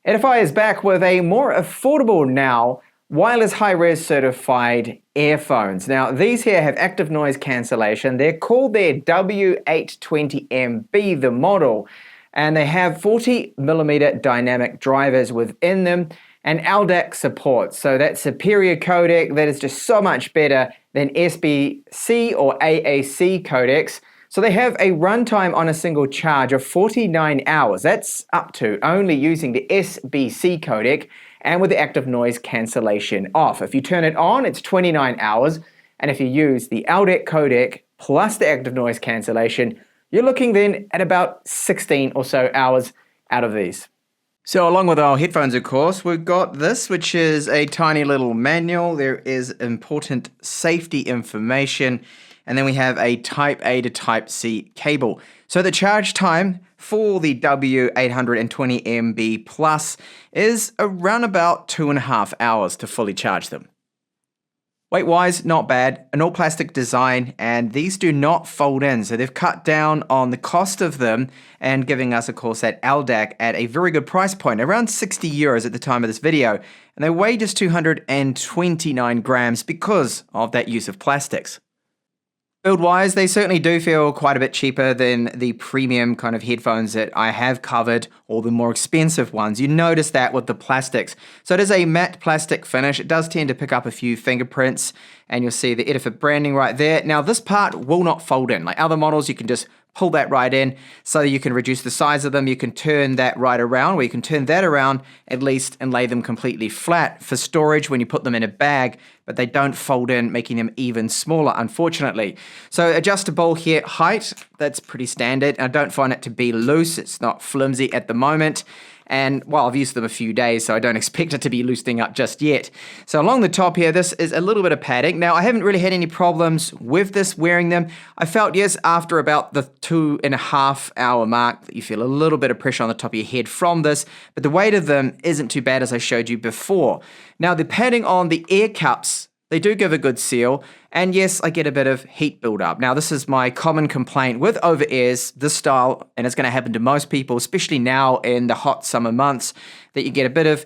Edifier is back with a more affordable now wireless high-res certified earphones. Now these here have active noise cancellation. They're called their W820NB, the model, and they have 40mm dynamic drivers within them and LDAC support. So that superior codec that is just so much better than SBC or AAC codecs. So they have a runtime on a single charge of 49 hours. That's up to only using the SBC codec and with the active noise cancellation off. If you turn it on, it's 29 hours. And if you use the LDAC codec plus the active noise cancellation, you're looking then at about 16 or so hours out of these. So along with our headphones, of course, we've got this, which is a tiny little manual. There is important safety information. And then we have a Type A to Type C cable. So the charge time for the W820NB Plus is around about 2.5 hours to fully charge them. Weight-wise, not bad, an all-plastic design, and these do not fold in, so they've cut down on the cost of them and giving us, of course, that LDAC at a very good price point, around 60 euros at the time of this video, and they weigh just 229 grams because of that use of plastics. Build-wise, they certainly do feel quite a bit cheaper than the premium kind of headphones that I have covered, or the more expensive ones. You notice that with the plastics. So it is a matte plastic finish. It does tend to pick up a few fingerprints, and you'll see the Edifier branding right there. Now, this part will not fold in. Like other models, you can just pull that right in so you can reduce the size of them. You can turn that right around, or you can turn that around at least and lay them completely flat for storage when you put them in a bag, but they don't fold in, making them even smaller, unfortunately. So adjustable here, height, that's pretty standard. I don't find it to be loose. It's not flimsy at the moment. And, well, I've used them a few days, so I don't expect it to be loosening up just yet. So along the top here, this is a little bit of padding. Now, I haven't really had any problems with this wearing them. I felt, yes, after about the 2.5 hour mark, that you feel a little bit of pressure on the top of your head from this, but the weight of them isn't too bad as I showed you before. Now, the padding on the ear cups, they do give a good seal, and yes, I get a bit of heat buildup. Now, this is my common complaint with over-ears, this style, and it's going to happen to most people, especially now in the hot summer months, that you get a bit of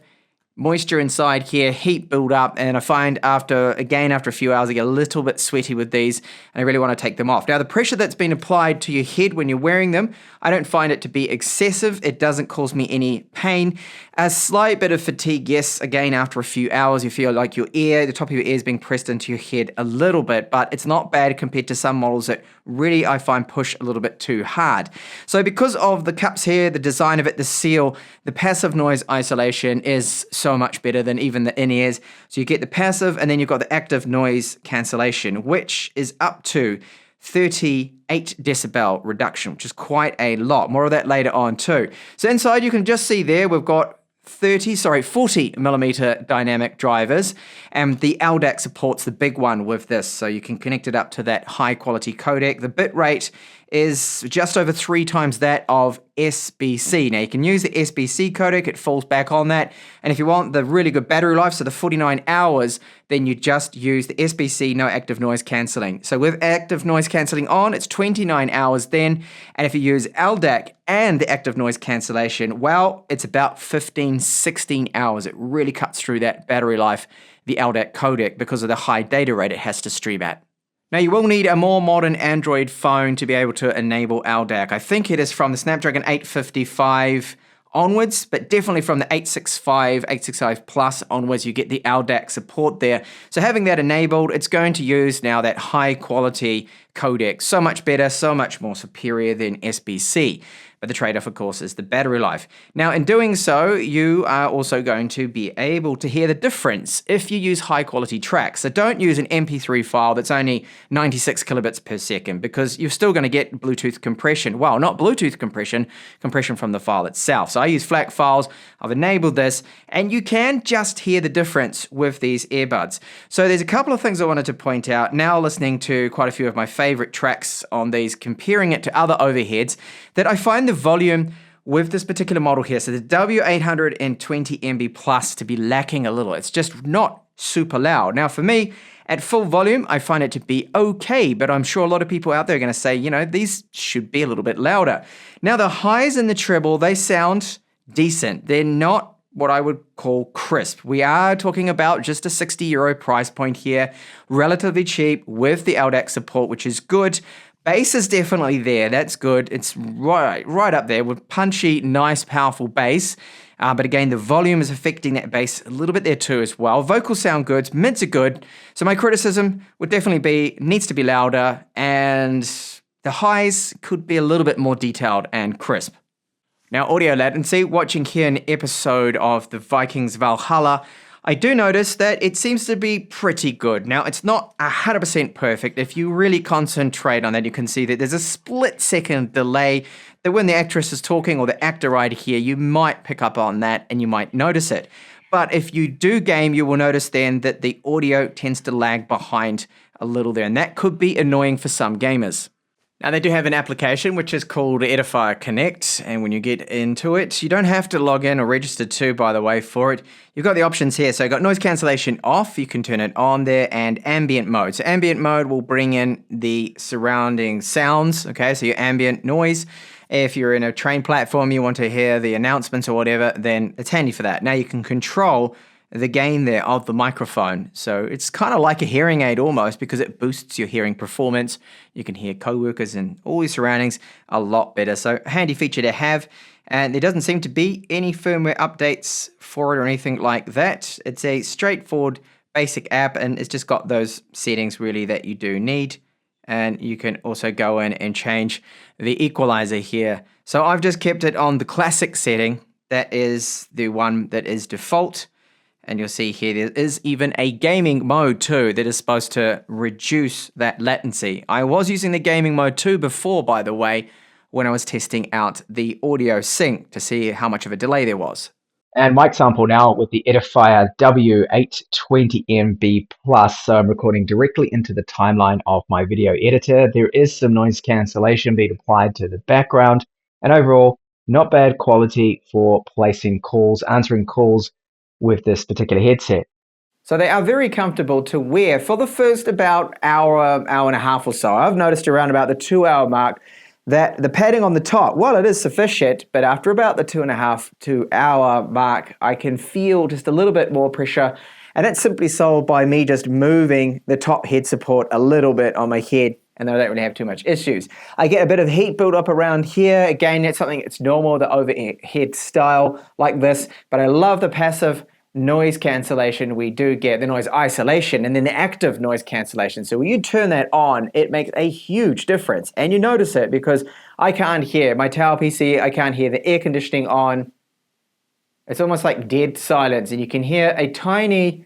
moisture inside here, heat build up, and I find after a few hours, I get a little bit sweaty with these, and I really want to take them off. Now, the pressure that's been applied to your head when you're wearing them, I don't find it to be excessive. It doesn't cause me any pain. A slight bit of fatigue, yes, again, after a few hours, you feel like your ear, the top of your ear is being pressed into your head a little bit, but it's not bad compared to some models that really, I find, push a little bit too hard. So because of the cups here, the design of it, the seal, the passive noise isolation is so much better than even the in-ears. So you get the passive, and then you've got the active noise cancellation, which is up to 38 decibel reduction, which is quite a lot. More of that later on too. So inside you can just see there, we've got 40mm dynamic drivers, and the LDAC supports the big one with this, so you can connect it up to that high quality codec. The bit rate is just over 3 times that of SBC. Now you can use the SBC codec, it falls back on that, and if you want the really good battery life, so the 49 hours, then you just use the SBC, no active noise cancelling. So with active noise cancelling on, it's 29 hours then, and if you use LDAC and the active noise cancellation, well, it's about 15, 16 hours. It really cuts through that battery life, the LDAC codec, because of the high data rate it has to stream at. Now, you will need a more modern Android phone to be able to enable LDAC. I think it is from the Snapdragon 855 onwards, but definitely from the 865 Plus onwards, you get the LDAC support there. So having that enabled, it's going to use now that high quality codec. So much better, so much more superior than SBC. But the trade-off, of course, is the battery life. Now, in doing so, you are also going to be able to hear the difference if you use high-quality tracks. So don't use an MP3 file that's only 96 kilobits per second, because you're still going to get Bluetooth compression. Well, not Bluetooth compression, compression from the file itself. So I use FLAC files. I've enabled this, and you can just hear the difference with these earbuds. So there's a couple of things I wanted to point out. Now, listening to quite a few of my favorite tracks on these, comparing it to other overheads, that I find the volume with this particular model here, so the W820NB Plus, to be lacking a little. It's just not super loud. Now for me, at full volume, I find it to be okay, but I'm sure a lot of people out there are going to say, you know, these should be a little bit louder. Now the highs and the treble, they sound decent. They're not what I would call crisp. We are talking about just a €60 price point here, relatively cheap with the LDAC support, which is good. Bass is definitely there. That's good. It's right up there with punchy, nice, powerful bass. But again, the volume is affecting that bass a little bit there too as well. Vocals sound good. Mids are good. So my criticism would definitely be, needs to be louder. And the highs could be a little bit more detailed and crisp. Now, audio latency, watching here an episode of the Vikings Valhalla, I do notice that it seems to be pretty good. Now, it's not 100% perfect. If you really concentrate on that, you can see that there's a split-second delay that when the actress is talking or the actor right here, you might pick up on that and you might notice it. But if you do game, you will notice then that the audio tends to lag behind a little there, and that could be annoying for some gamers. Now, they do have an application which is called Edifier Connect, and when you get into it, you don't have to log in or register too, by the way, for it. You've got the options here. So you've got noise cancellation off, you can turn it on there, and ambient mode. So ambient mode will bring in the surrounding sounds, okay, so your ambient noise. If you're in a train platform, you want to hear the announcements or whatever, then it's handy for that. Now you can control the gain there of the microphone. So it's kind of like a hearing aid almost, because it boosts your hearing performance. You can hear coworkers and all your surroundings a lot better. So handy feature to have. And there doesn't seem to be any firmware updates for it or anything like that. It's a straightforward basic app, and it's just got those settings really that you do need. And you can also go in and change the equalizer here. So I've just kept it on the classic setting. That is the one that is default. And you'll see here there is even a gaming mode too that is supposed to reduce that latency. I was using the gaming mode too before, by the way, when I was testing out the audio sync to see how much of a delay there was. And mic sample now with the Edifier W820NB Plus. So I'm recording directly into the timeline of my video editor. There is some noise cancellation being applied to the background. And overall, not bad quality for placing calls, answering calls with this particular headset. So they are very comfortable to wear for the first about hour and a half or so. I've noticed around about the 2 hour mark that the padding on the top, well, it is sufficient, but after about the 2.5 hour mark, I can feel just a little bit more pressure. And that's simply solved by me just moving the top head support a little bit on my head, and then I don't really have too much issues. I get a bit of heat build up around here. Again, that's something that's normal, the overhead style like this, but I love the passive noise cancellation we do get, the noise isolation, and then the active noise cancellation. So when you turn that on, it makes a huge difference. And you notice it because I can't hear my tower PC, I can't hear the air conditioning on. It's almost like dead silence, and you can hear a tiny,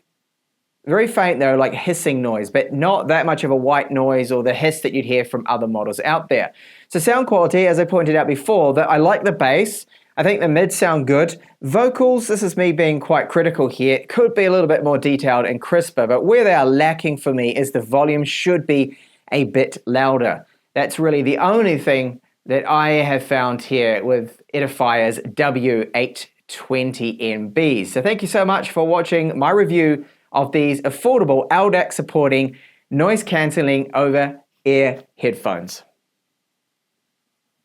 very faint though, like hissing noise, but not that much of a white noise or the hiss that you'd hear from other models out there. So sound quality, as I pointed out before, that I like the bass. I think the mids sound good. Vocals, this is me being quite critical here, could be a little bit more detailed and crisper, but where they are lacking for me is the volume should be a bit louder. That's really the only thing that I have found here with Edifier's W820NB. So thank you so much for watching my review of these affordable LDAC supporting noise cancelling over ear headphones.